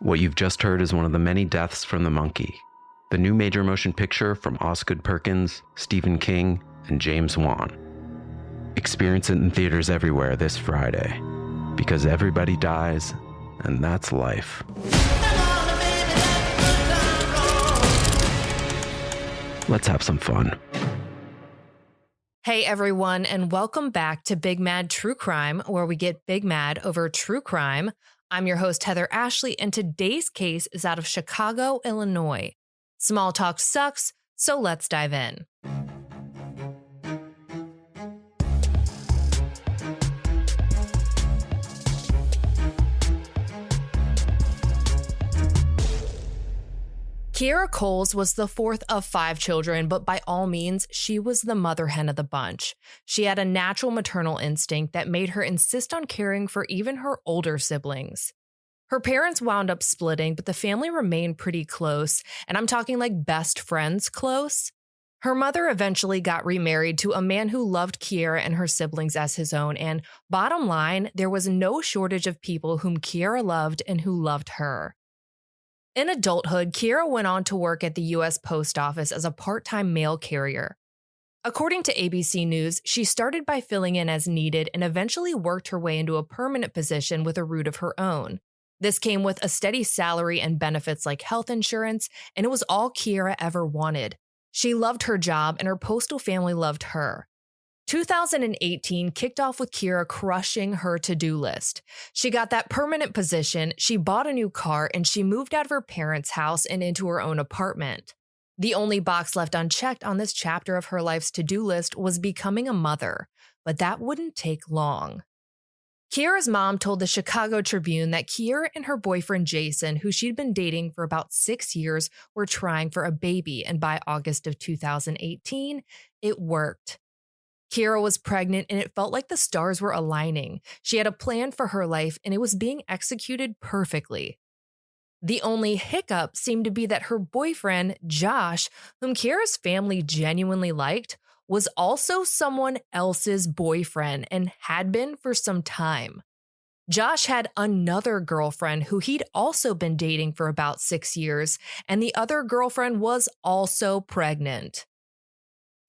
What you've just heard is one of the many deaths from the monkey, the new major motion picture from Osgood Perkins, Stephen King, and James Wan. Experience it in theaters everywhere this Friday, because everybody dies, and that's life. Let's have some fun. Hey everyone, and welcome back to Big Mad True Crime, where we get big mad over true crime. I'm your host, Heather Ashley, and today's case is out of Chicago, Illinois. Small talk sucks, so let's dive in. Kierra Coles was the fourth of 5 children, but by all means, she was the mother hen of the bunch. She had a natural maternal instinct that made her insist on caring for even her older siblings. Her parents wound up splitting, but the family remained pretty close, and I'm talking like best friends close. Her mother eventually got remarried to a man who loved Kierra and her siblings as his own, and bottom line, there was no shortage of people whom Kierra loved and who loved her. In adulthood, Kierra went on to work at the U.S. Post Office as a part-time mail carrier. According to ABC News, she started by filling in as needed and eventually worked her way into a permanent position with a route of her own. This came with a steady salary and benefits like health insurance, and it was all Kierra ever wanted. She loved her job, and her postal family loved her. 2018 kicked off with Kierra crushing her to-do list. She got that permanent position, she bought a new car, and she moved out of her parents' house and into her own apartment. The only box left unchecked on this chapter of her life's to-do list was becoming a mother, but that wouldn't take long. Kierra's mom told the Chicago Tribune that Kierra and her boyfriend Jason, who she'd been dating for about 6 years, were trying for a baby, and by August of 2018, it worked. Kierra was pregnant, and it felt like the stars were aligning. She had a plan for her life, and it was being executed perfectly. The only hiccup seemed to be that her boyfriend, Josh, whom Kierra's family genuinely liked, was also someone else's boyfriend and had been for some time. Josh had another girlfriend who he'd also been dating for about 6 years, and the other girlfriend was also pregnant.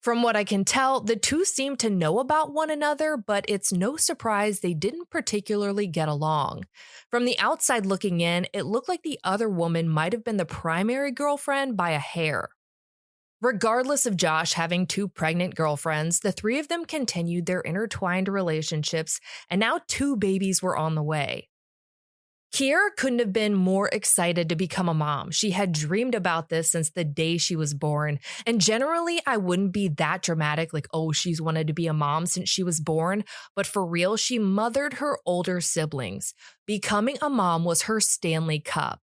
From what I can tell, the two seemed to know about one another, but it's no surprise they didn't particularly get along. From the outside looking in, it looked like the other woman might have been the primary girlfriend by a hair. Regardless of Josh having 2 pregnant girlfriends, the 3 of them continued their intertwined relationships, and now 2 babies were on the way. Kierra couldn't have been more excited to become a mom. She had dreamed about this since the day she was born. And generally, I wouldn't be that dramatic, like, oh, she's wanted to be a mom since she was born. But for real, she mothered her older siblings. Becoming a mom was her Stanley Cup.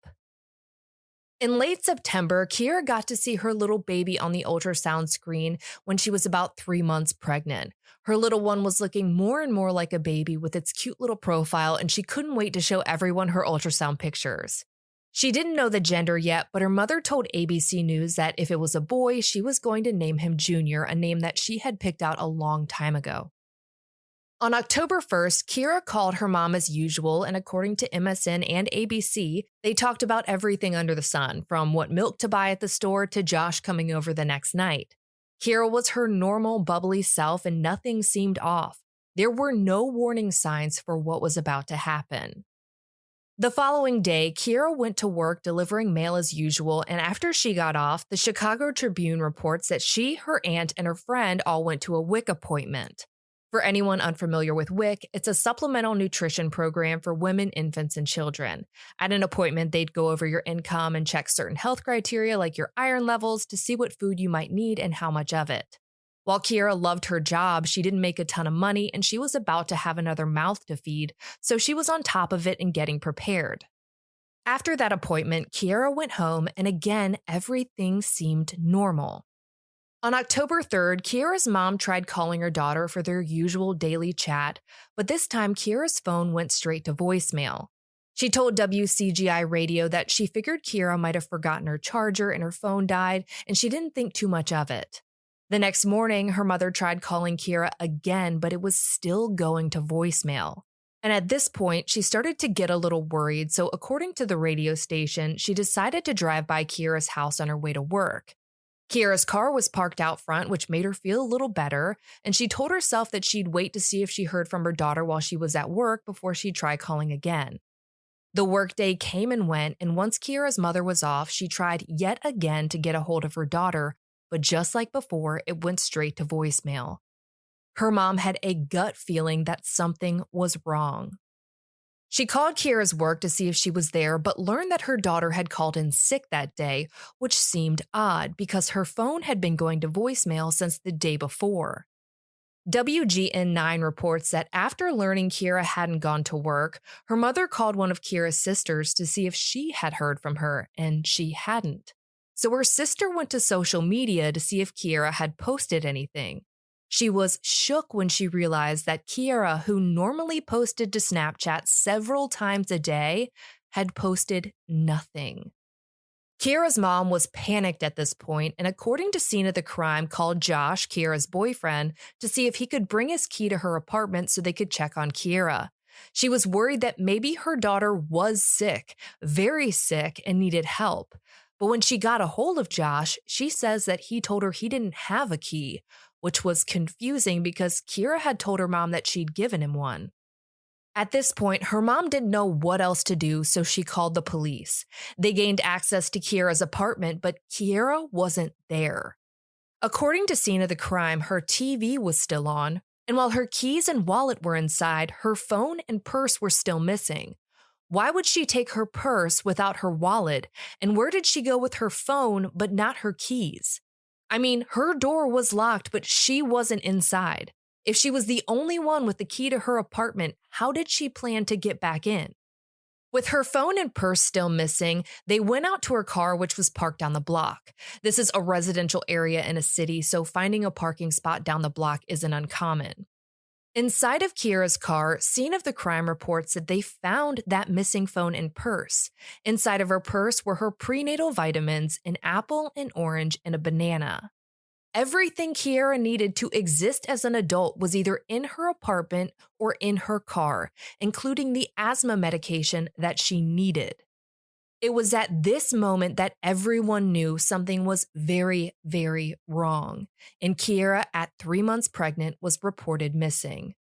In late September, Kierra got to see her little baby on the ultrasound screen when she was about 3 months pregnant. Her little one was looking more and more like a baby with its cute little profile, and she couldn't wait to show everyone her ultrasound pictures. She didn't know the gender yet, but her mother told ABC News that if it was a boy, she was going to name him Junior, a name that she had picked out a long time ago. On October 1st, Kierra called her mom as usual, and according to MSN and ABC, they talked about everything under the sun, from what milk to buy at the store to Josh coming over the next night. Kierra was her normal, bubbly self, and nothing seemed off. There were no warning signs for what was about to happen. The following day, Kierra went to work delivering mail as usual, and after she got off, the Chicago Tribune reports that she, her aunt, and her friend all went to a WIC appointment. For anyone unfamiliar with WIC, it's a supplemental nutrition program for women, infants, and children. At an appointment, they'd go over your income and check certain health criteria like your iron levels to see what food you might need and how much of it. While Kierra loved her job, she didn't make a ton of money and she was about to have another mouth to feed, so she was on top of it and getting prepared. After that appointment, Kierra went home and again, everything seemed normal. On October 3rd, Kierra's mom tried calling her daughter for their usual daily chat, but this time Kierra's phone went straight to voicemail. She told WCGI Radio that she figured Kierra might have forgotten her charger and her phone died, and she didn't think too much of it. The next morning, her mother tried calling Kierra again, but it was still going to voicemail. And at this point, she started to get a little worried, so according to the radio station, she decided to drive by Kierra's house on her way to work. Kierra's car was parked out front, which made her feel a little better, and she told herself that she'd wait to see if she heard from her daughter while she was at work before she'd try calling again. The workday came and went, and once Kierra's mother was off, she tried yet again to get a hold of her daughter, but just like before, it went straight to voicemail. Her mom had a gut feeling that something was wrong. She called Kierra's work to see if she was there, but learned that her daughter had called in sick that day, which seemed odd because her phone had been going to voicemail since the day before. WGN9 reports that after learning Kierra hadn't gone to work, her mother called one of Kierra's sisters to see if she had heard from her, and she hadn't. So her sister went to social media to see if Kierra had posted anything. She was shook when she realized that Kierra, who normally posted to Snapchat several times a day, had posted nothing. Kierra's mom was panicked at this point, and according to scene of the crime, called Josh, Kierra's boyfriend, to see if he could bring his key to her apartment so they could check on Kierra. She was worried that maybe her daughter was sick, very sick, and needed help. But when she got a hold of Josh, she says that he told her he didn't have a key, which was confusing because Kierra had told her mom that she'd given him one. At this point, her mom didn't know what else to do, so she called the police. They gained access to Kierra's apartment, but Kierra wasn't there. According to scene of the crime, her TV was still on, and while her keys and wallet were inside, her phone and purse were still missing. Why would she take her purse without her wallet, and where did she go with her phone but not her keys? I mean, her door was locked, but she wasn't inside. If she was the only one with the key to her apartment, how did she plan to get back in? With her phone and purse still missing, they went out to her car, which was parked down the block. This is a residential area in a city, so finding a parking spot down the block isn't uncommon. Inside of Kierra's car, scene of the crime reports that they found that missing phone and purse. Inside of her purse were her prenatal vitamins, an apple, an orange, and a banana. Everything Kierra needed to exist as an adult was either in her apartment or in her car, including the asthma medication that she needed. It was at this moment that everyone knew something was very, very wrong, and Kierra, at 3 months pregnant, was reported missing.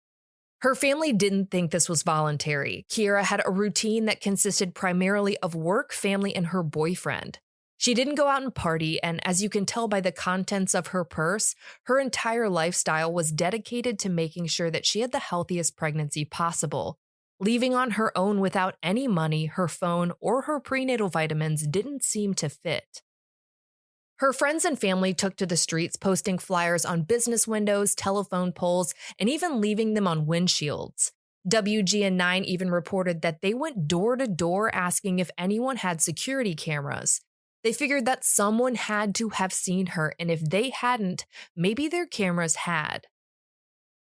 Her family didn't think this was voluntary. Kierra had a routine that consisted primarily of work, family, and her boyfriend. She didn't go out and party, and as you can tell by the contents of her purse, her entire lifestyle was dedicated to making sure that she had the healthiest pregnancy possible. Leaving on her own without any money, her phone, or her prenatal vitamins didn't seem to fit. Her friends and family took to the streets, posting flyers on business windows, telephone poles, and even leaving them on windshields. WGN9 even reported that they went door to door asking if anyone had security cameras. They figured that someone had to have seen her, and if they hadn't, maybe their cameras had.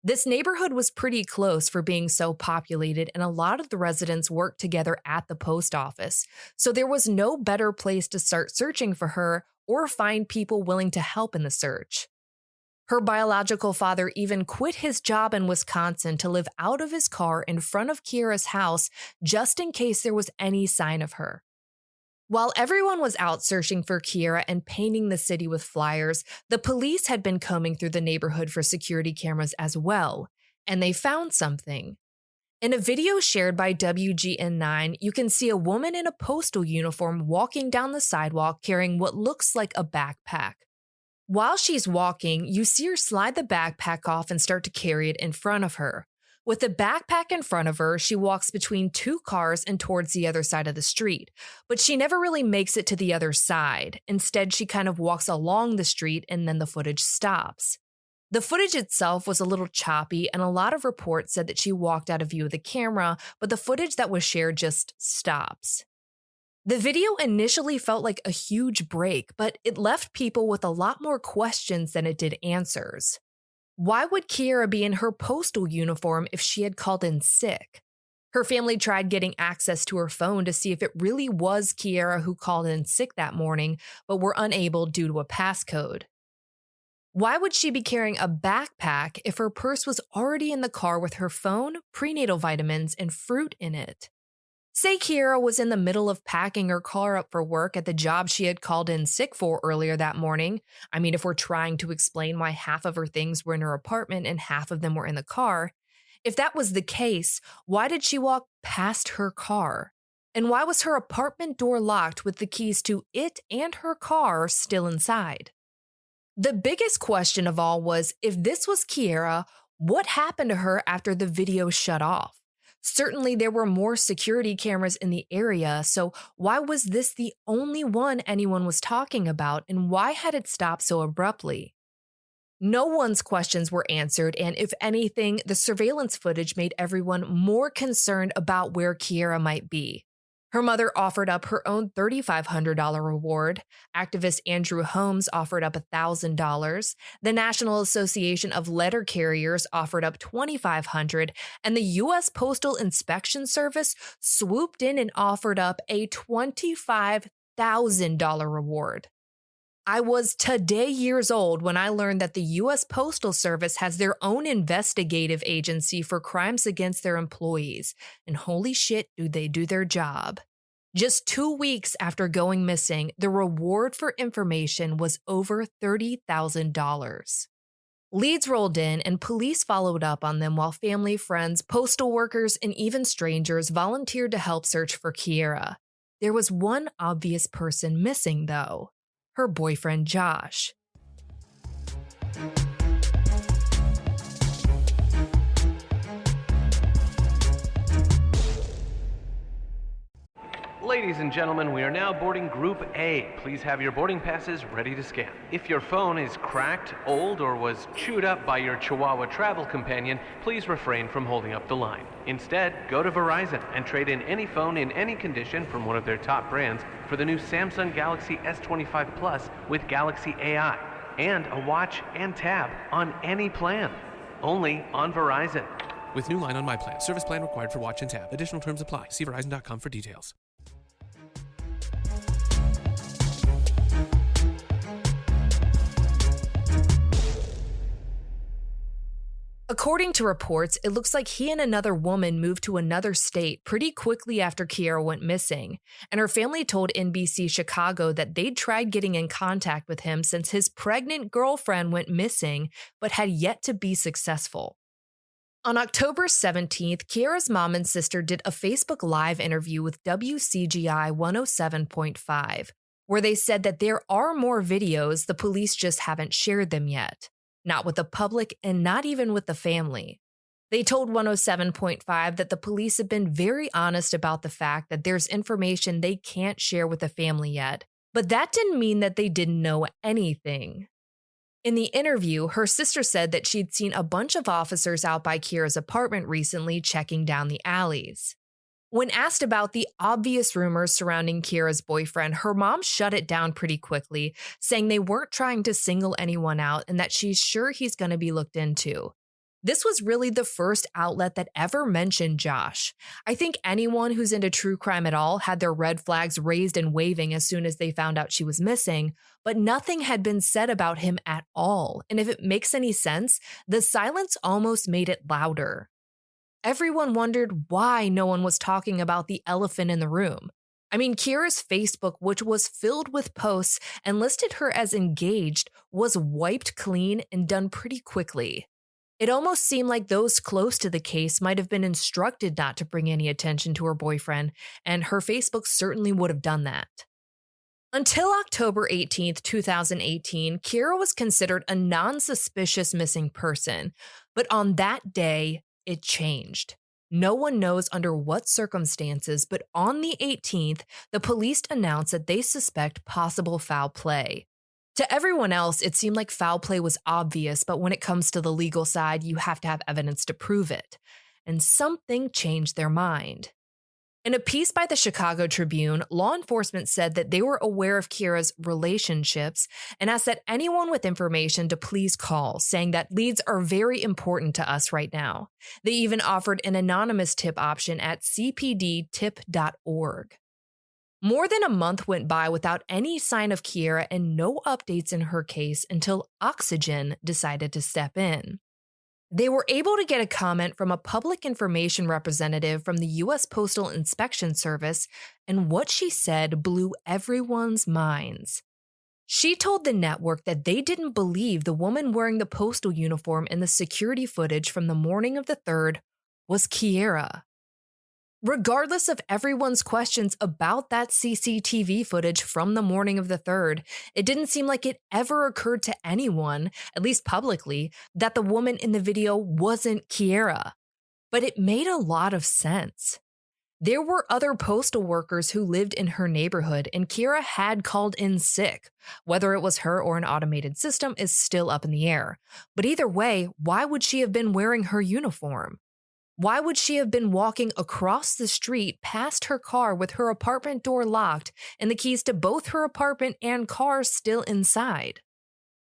This neighborhood was pretty close for being so populated, and a lot of the residents worked together at the post office, so there was no better place to start searching for her or find people willing to help in the search. Her biological father even quit his job in Wisconsin to live out of his car in front of Kierra's house just in case there was any sign of her. While everyone was out searching for Kierra and painting the city with flyers, the police had been combing through the neighborhood for security cameras as well, and they found something. In a video shared by WGN9, you can see a woman in a postal uniform walking down the sidewalk carrying what looks like a backpack. While she's walking, you see her slide the backpack off and start to carry it in front of her. With the backpack in front of her, she walks between two cars and towards the other side of the street, but she never really makes it to the other side. Instead, she kind of walks along the street and then the footage stops. The footage itself was a little choppy, and a lot of reports said that she walked out of view of the camera, but the footage that was shared just stops. The video initially felt like a huge break, but it left people with a lot more questions than it did answers. Why would Kierra be in her postal uniform if she had called in sick? Her family tried getting access to her phone to see if it really was Kierra who called in sick that morning, but were unable due to a passcode. Why would she be carrying a backpack if her purse was already in the car with her phone, prenatal vitamins, and fruit in it? Say Kierra was in the middle of packing her car up for work at the job she had called in sick for earlier that morning. I mean, if we're trying to explain why half of her things were in her apartment and half of them were in the car, if that was the case, why did she walk past her car? And why was her apartment door locked with the keys to it and her car still inside? The biggest question of all was, if this was Kierra, what happened to her after the video shut off? Certainly, there were more security cameras in the area, so why was this the only one anyone was talking about, and why had it stopped so abruptly? No one's questions were answered, and if anything, the surveillance footage made everyone more concerned about where Kierra might be. Her mother offered up her own $3,500 reward. Activist Andrew Holmes offered up $1,000. The National Association of Letter Carriers offered up $2,500, and the U.S. Postal Inspection Service swooped in and offered up a $25,000 reward. I was today years old when I learned that the U.S. Postal Service has their own investigative agency for crimes against their employees, and holy shit, do they do their job. Just 2 weeks after going missing, the reward for information was over $30,000. Leads rolled in and police followed up on them while family, friends, postal workers, and even strangers volunteered to help search for Kierra. There was one obvious person missing, though. Her boyfriend, Josh. Ladies and gentlemen, we are now boarding Group A. Please have your boarding passes ready to scan. If your phone is cracked, old, or was chewed up by your Chihuahua travel companion, please refrain from holding up the line. Instead, go to Verizon and trade in any phone in any condition from one of their top brands for the new Samsung Galaxy S25 Plus with Galaxy AI, and a watch and tab on any plan. Only on Verizon. With new line on my plan. Service plan required for watch and tab. Additional terms apply. See Verizon.com for details. According to reports, it looks like he and another woman moved to another state pretty quickly after Kierra went missing, and her family told NBC Chicago that they'd tried getting in contact with him since his pregnant girlfriend went missing, but had yet to be successful. On October 17th, Kierra's mom and sister did a Facebook Live interview with WCGI 107.5, where they said that there are more videos, the police just haven't shared them yet. Not with the public and not even with the family. They told 107.5 that the police have been very honest about the fact that there's information they can't share with the family yet, but that didn't mean that they didn't know anything. In the interview, her sister said that she'd seen a bunch of officers out by Kierra's apartment recently checking down the alleys. When asked about the obvious rumors surrounding Kierra's boyfriend, her mom shut it down pretty quickly, saying they weren't trying to single anyone out and that she's sure he's going to be looked into. This was really the first outlet that ever mentioned Josh. I think anyone who's into true crime at all had their red flags raised and waving as soon as they found out she was missing, but nothing had been said about him at all. And if it makes any sense, the silence almost made it louder. Everyone wondered why no one was talking about the elephant in the room. I mean, Kierra's Facebook, which was filled with posts and listed her as engaged, was wiped clean and done pretty quickly. It almost seemed like those close to the case might have been instructed not to bring any attention to her boyfriend, and her Facebook certainly would have done that. Until October 18th, 2018, Kierra was considered a non-suspicious missing person, but on that day, it changed. No one knows under what circumstances, but on the 18th, the police announced that they suspect possible foul play. To everyone else, it seemed like foul play was obvious, but when it comes to the legal side, you have to have evidence to prove it. And something changed their mind. In a piece by the Chicago Tribune, law enforcement said that they were aware of Kierra's relationships and asked that anyone with information to please call, saying that leads are very important to us right now. They even offered an anonymous tip option at cpdtip.org. More than a month went by without any sign of Kierra and no updates in her case until Oxygen decided to step in. They were able to get a comment from a public information representative from the U.S. Postal Inspection Service, and what she said blew everyone's minds. She told the network that they didn't believe the woman wearing the postal uniform in the security footage from the morning of the 3rd was Kierra. Regardless of everyone's questions about that CCTV footage from the morning of the 3rd, it didn't seem like it ever occurred to anyone, at least publicly, that the woman in the video wasn't Kierra. But it made a lot of sense. There were other postal workers who lived in her neighborhood, and Kierra had called in sick. Whether it was her or an automated system is still up in the air. But either way, why would she have been wearing her uniform? Why would she have been walking across the street past her car with her apartment door locked and the keys to both her apartment and car still inside?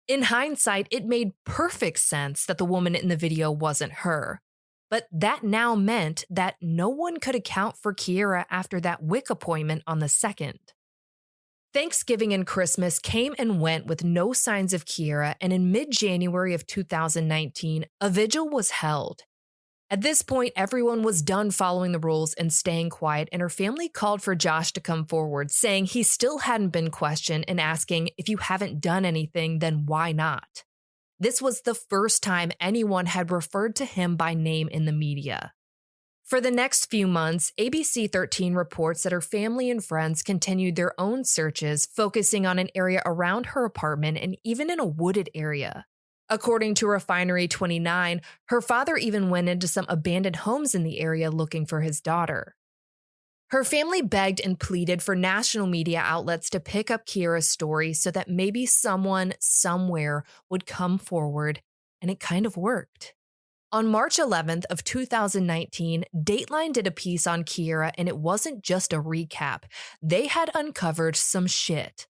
In hindsight, it made perfect sense that the woman in the video wasn't her. But that now meant that no one could account for Kierra after that WIC appointment on the 2nd. Thanksgiving and Christmas came and went with no signs of Kierra, and in mid-January of 2019, a vigil was held. At this point, everyone was done following the rules and staying quiet, and her family called for Josh to come forward, saying he still hadn't been questioned and asking, if you haven't done anything, then why not? This was the first time anyone had referred to him by name in the media. For the next few months, ABC 13 reports that her family and friends continued their own searches, focusing on an area around her apartment and even in a wooded area. According to Refinery 29, her father even went into some abandoned homes in the area looking for his daughter. Her family begged and pleaded for national media outlets to pick up Kierra's story so that maybe someone, somewhere, would come forward, and it kind of worked. On March 11th of 2019, Dateline did a piece on Kierra, and it wasn't just a recap. They had uncovered some shit.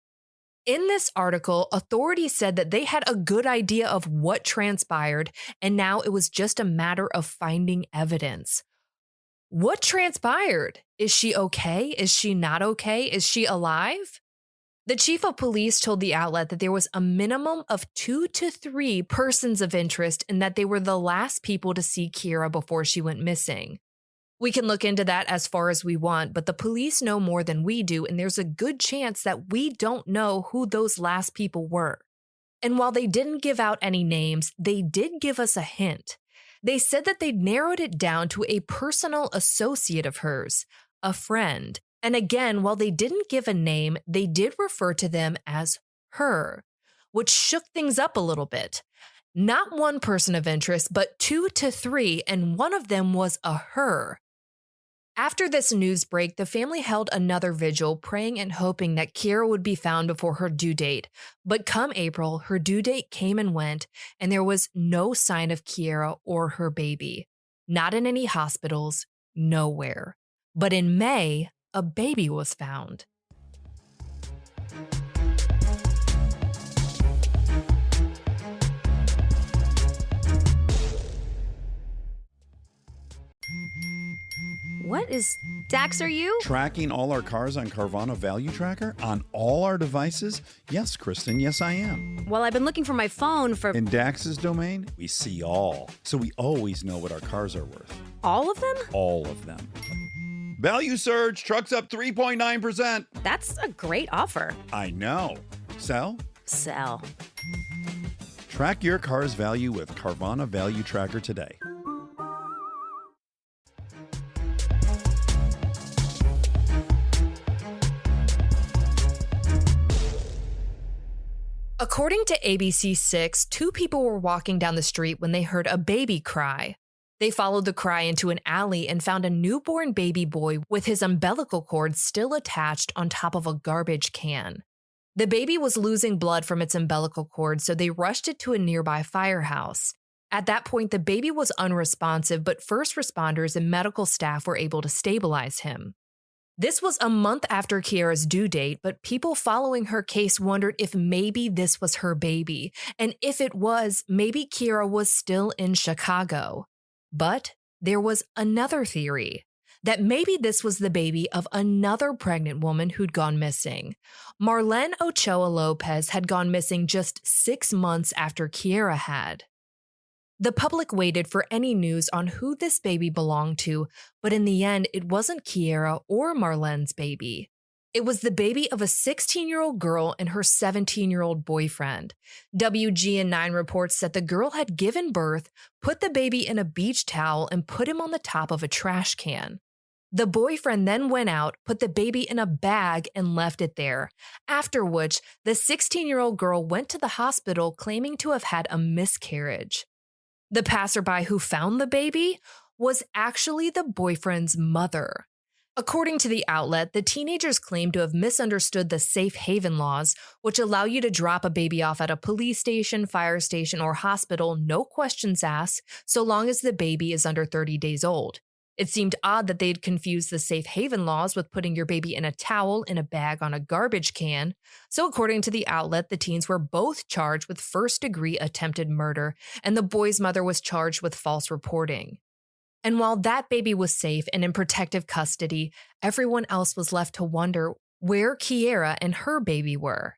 In this article, authorities said that they had a good idea of what transpired, and now it was just a matter of finding evidence. What transpired? Is she okay? Is she not okay? Is she alive? The chief of police told the outlet that there was a minimum of 2 to 3 persons of interest and that they were the last people to see Kierra before she went missing. We can look into that as far as we want, but the police know more than we do, and there's a good chance that we don't know who those last people were. And while they didn't give out any names, they did give us a hint. They said that they'd narrowed it down to a personal associate of hers, a friend. And again, while they didn't give a name, they did refer to them as her, which shook things up a little bit. Not one person of interest, but 2 to 3, and one of them was a her. After this news break, the family held another vigil, praying and hoping that Kierra would be found before her due date. But come April, her due date came and went, and there was no sign of Kierra or her baby. Not in any hospitals, nowhere. But in May, a baby was found. What is... Dax, are you? Tracking all our cars on Carvana Value Tracker? On all our devices? Yes, Kristen, yes I am. Well, I've been looking for my phone for... In Dax's domain, we see all. So we always know what our cars are worth. All of them? All of them. Value surge, trucks up 3.9%. That's a great offer. I know. Sell? Sell. Track your car's value with Carvana Value Tracker today. According to ABC 6, 2 people were walking down the street when they heard a baby cry. They followed the cry into an alley and found a newborn baby boy with his umbilical cord still attached on top of a garbage can. The baby was losing blood from its umbilical cord, so they rushed it to a nearby firehouse. At that point, the baby was unresponsive, but first responders and medical staff were able to stabilize him. This was a month after Kierra's due date, but people following her case wondered if maybe this was her baby, and if it was, maybe Kierra was still in Chicago. But there was another theory. that maybe this was the baby of another pregnant woman who'd gone missing. Marlene Ochoa Lopez had gone missing just 6 months after Kierra had. The public waited for any news on who this baby belonged to, but in the end, it wasn't Kierra or Marlene's baby. It was the baby of a 16-year-old girl and her 17-year-old boyfriend. WGN9 reports that the girl had given birth, put the baby in a beach towel, and put him on the top of a trash can. The boyfriend then went out, put the baby in a bag, and left it there, after which the 16-year-old girl went to the hospital claiming to have had a miscarriage. The passerby who found the baby was actually the boyfriend's mother. According to the outlet, the teenagers claimed to have misunderstood the safe haven laws, which allow you to drop a baby off at a police station, fire station, or hospital, no questions asked, so long as the baby is under 30 days old. It seemed odd that they'd confused the safe haven laws with putting your baby in a towel in a bag on a garbage can. So according to the outlet, the teens were both charged with first-degree attempted murder, and the boy's mother was charged with false reporting. And while that baby was safe and in protective custody, everyone else was left to wonder where Kierra and her baby were.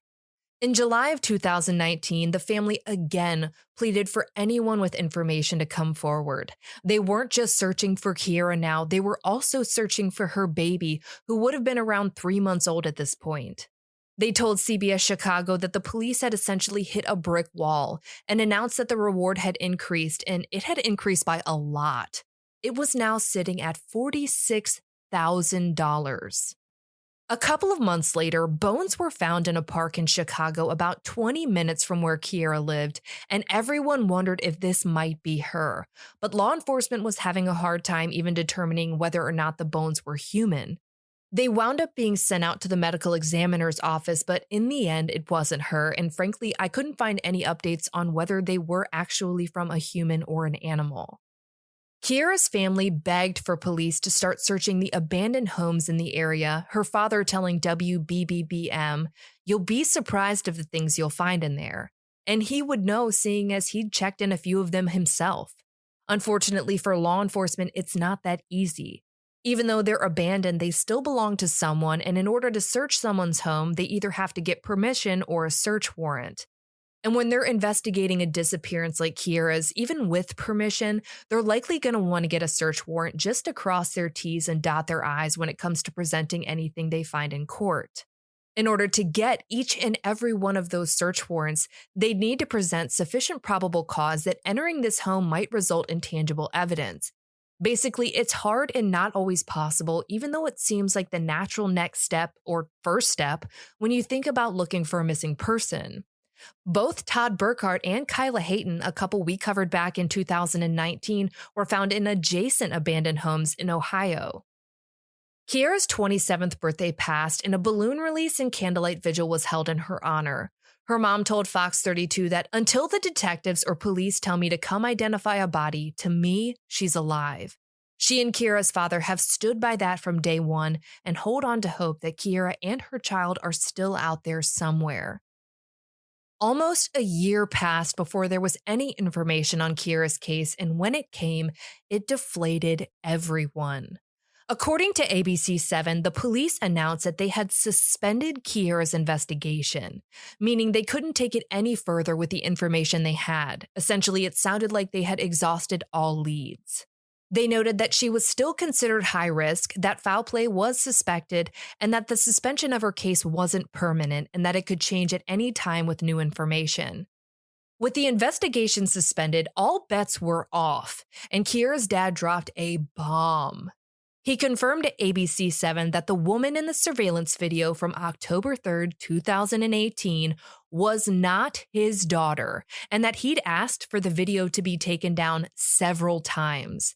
In July of 2019, the family again pleaded for anyone with information to come forward. They weren't just searching for Kierra now, they were also searching for her baby, who would have been around 3 months old at this point. They told CBS Chicago that the police had essentially hit a brick wall and announced that the reward had increased, and it had increased by a lot. It was now sitting at $46,000. A couple of months later, bones were found in a park in Chicago about 20 minutes from where Kierra lived, and everyone wondered if this might be her. But law enforcement was having a hard time even determining whether or not the bones were human. They wound up being sent out to the medical examiner's office, but in the end, it wasn't her, and frankly, I couldn't find any updates on whether they were actually from a human or an animal. Kierra's family begged for police to start searching the abandoned homes in the area, her father telling WBBBM, "You'll be surprised of the things you'll find in there." And he would know, seeing as he'd checked in a few of them himself. Unfortunately for law enforcement, it's not that easy. Even though they're abandoned, they still belong to someone, and in order to search someone's home, they either have to get permission or a search warrant. And when they're investigating a disappearance like Kierra's, even with permission, they're likely going to want to get a search warrant just to cross their T's and dot their I's when it comes to presenting anything they find in court. In order to get each and every one of those search warrants, they'd need to present sufficient probable cause that entering this home might result in tangible evidence. Basically, it's hard and not always possible, even though it seems like the natural next step or first step when you think about looking for a missing person. Both Todd Burkhart and Kyla Hayton, a couple we covered back in 2019, were found in adjacent abandoned homes in Ohio. Kierra's 27th birthday passed, and a balloon release and candlelight vigil was held in her honor. Her mom told Fox 32 that, "Until the detectives or police tell me to come identify a body, to me, she's alive." She and Kierra's father have stood by that from day one and hold on to hope that Kierra and her child are still out there somewhere. Almost a year passed before there was any information on Kierra's case, and when it came, it deflated everyone. According to ABC7, the police announced that they had suspended Kierra's investigation, meaning they couldn't take it any further with the information they had. Essentially, it sounded like they had exhausted all leads. They noted that she was still considered high risk, that foul play was suspected, and that the suspension of her case wasn't permanent and that it could change at any time with new information. With the investigation suspended, all bets were off, and Kierra's dad dropped a bomb. He confirmed to ABC7 that the woman in the surveillance video from October 3rd, 2018 was not his daughter, and that he'd asked for the video to be taken down several times.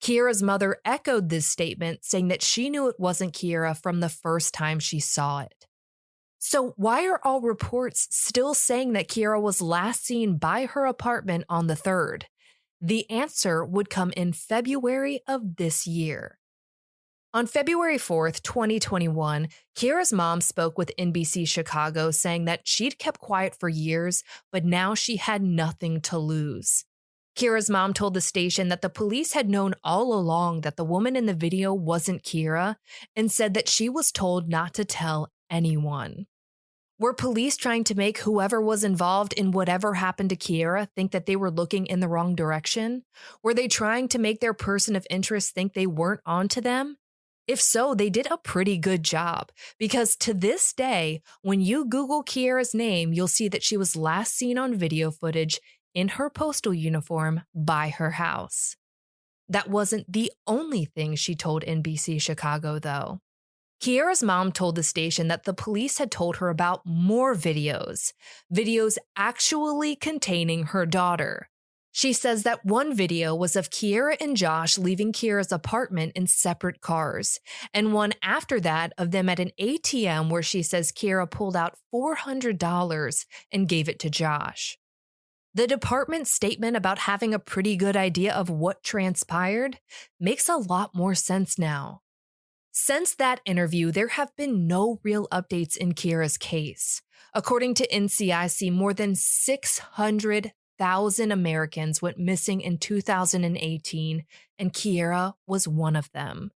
Kierra's mother echoed this statement, saying that she knew it wasn't Kierra from the first time she saw it. So why are all reports still saying that Kierra was last seen by her apartment on the 3rd? The answer would come in February of this year. On February 4th, 2021, Kierra's mom spoke with NBC Chicago, saying that she'd kept quiet for years, but now she had nothing to lose. Kierra's mom told the station that the police had known all along that the woman in the video wasn't Kierra and said that she was told not to tell anyone. Were police trying to make whoever was involved in whatever happened to Kierra think that they were looking in the wrong direction? Were they trying to make their person of interest think they weren't onto them? If so, they did a pretty good job, because to this day, when you Google Kierra's name, you'll see that she was last seen on video footage in her postal uniform by her house. That wasn't the only thing she told NBC Chicago, though. Kierra's mom told the station that the police had told her about more videos actually containing her daughter. She says that one video was of Kierra and Josh leaving Kierra's apartment in separate cars, and one after that of them at an ATM where she says Kierra pulled out $400 and gave it to Josh. The department's statement about having a pretty good idea of what transpired makes a lot more sense now. Since that interview, there have been no real updates in Kierra's case. According to NCIC, more than 600,000 Americans went missing in 2018, and Kierra was one of them.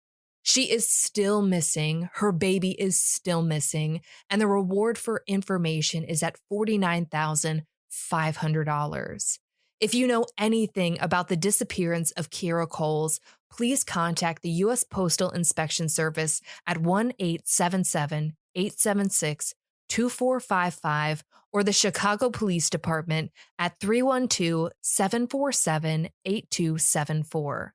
She is still missing, her baby is still missing, and the reward for information is at $49,500. If you know anything about the disappearance of Kierra Coles, please contact the U.S. Postal Inspection Service at 1-877-876-2455 or the Chicago Police Department at 312-747-8274.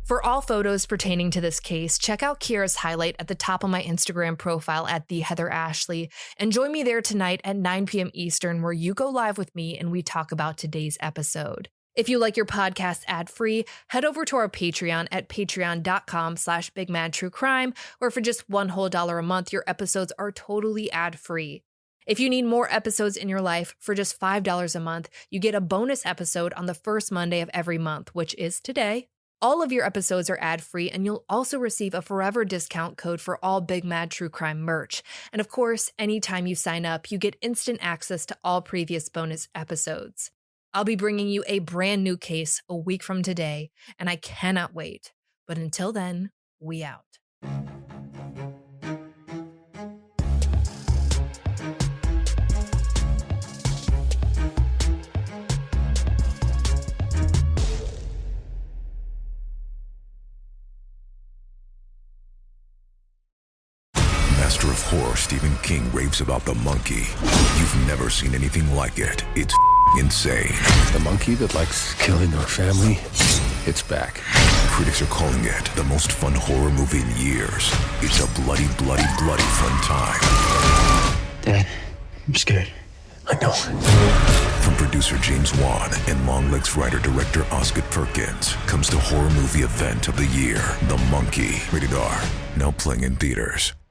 For all photos pertaining to this case, check out Kierra's highlight at the top of my Instagram profile at @TheHeatherAshley, and join me there tonight at 9 p.m. Eastern, where you go live with me and we talk about today's episode. If you like your podcast ad-free, head over to our Patreon at patreon.com/BigMadTrueCrime, where for just $1 a month, your episodes are totally ad-free. If you need more episodes in your life, for just $5 a month, you get a bonus episode on the first Monday of every month, which is today. All of your episodes are ad-free, and you'll also receive a forever discount code for all Big Mad True Crime merch. And of course, anytime you sign up, you get instant access to all previous bonus episodes. I'll be bringing you a brand new case a week from today, and I cannot wait. But until then, we out. Master of horror Stephen King raves about the monkey. You've never seen anything like it. It's insane. The monkey that likes killing our family, it's back. Critics are calling it the most fun horror movie in years. It's a bloody, bloody, bloody fun time. Dad, I'm scared. I know. From producer James Wan and Longlegs writer-director Scott Peterson comes the horror movie event of the year, The Monkey. Rated R. Now playing in theaters.